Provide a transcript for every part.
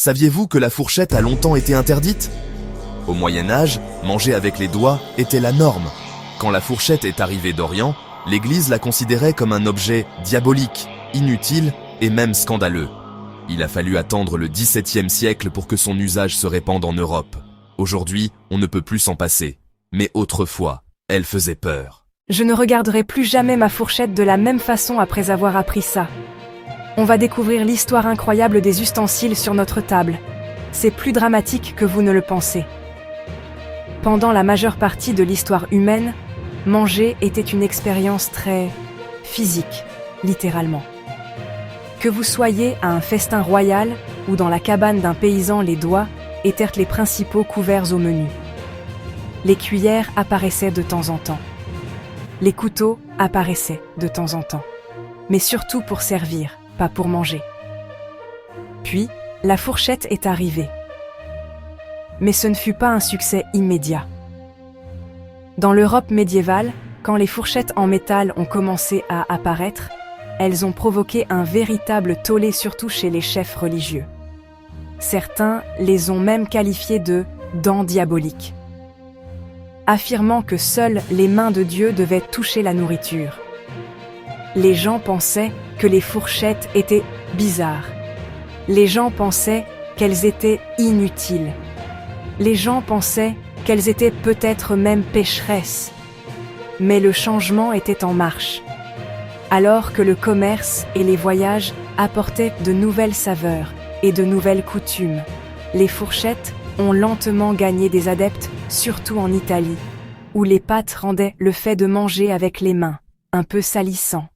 Saviez-vous que la fourchette a longtemps été interdite? Au Moyen-Âge, manger avec les doigts était la norme. Quand la fourchette est arrivée d'Orient, l'Église la considérait comme un objet diabolique, inutile et même scandaleux. Il a fallu attendre le XVIIe siècle pour que son usage se répande en Europe. Aujourd'hui, on ne peut plus s'en passer. Mais autrefois, elle faisait peur. Je ne regarderai plus jamais ma fourchette de la même façon après avoir appris ça. On va découvrir l'histoire incroyable des ustensiles sur notre table. C'est plus dramatique que vous ne le pensez. Pendant la majeure partie de l'histoire humaine, manger était une expérience très physique, littéralement. Que vous soyez à un festin royal ou dans la cabane d'un paysan, les doigts étaient les principaux couverts au menu. Les cuillères apparaissaient de temps en temps. Les couteaux apparaissaient de temps en temps. Mais surtout pour servir, pas pour manger. Puis, la fourchette est arrivée. Mais ce ne fut pas un succès immédiat. Dans l'Europe médiévale, quand les fourchettes en métal ont commencé à apparaître, elles ont provoqué un véritable tollé, surtout chez les chefs religieux. Certains les ont même qualifiées de « dents diaboliques », affirmant que seules les mains de Dieu devaient toucher la nourriture. Les gens pensaient que les fourchettes étaient bizarres. Les gens pensaient qu'elles étaient inutiles. Les gens pensaient qu'elles étaient peut-être même pécheresses. Mais le changement était en marche. Alors que le commerce et les voyages apportaient de nouvelles saveurs et de nouvelles coutumes, les fourchettes ont lentement gagné des adeptes, surtout en Italie, où les pâtes rendaient le fait de manger avec les mains un peu salissant.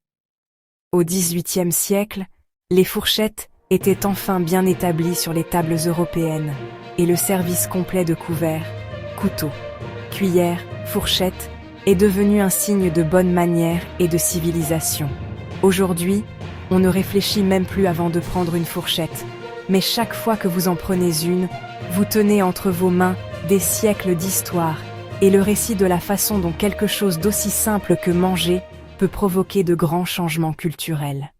Au XVIIIe siècle, les fourchettes étaient enfin bien établies sur les tables européennes et le service complet de couverts, couteaux, cuillères, fourchettes est devenu un signe de bonne manière et de civilisation. Aujourd'hui, on ne réfléchit même plus avant de prendre une fourchette, mais chaque fois que vous en prenez une, vous tenez entre vos mains des siècles d'histoire et le récit de la façon dont quelque chose d'aussi simple que manger peut provoquer de grands changements culturels.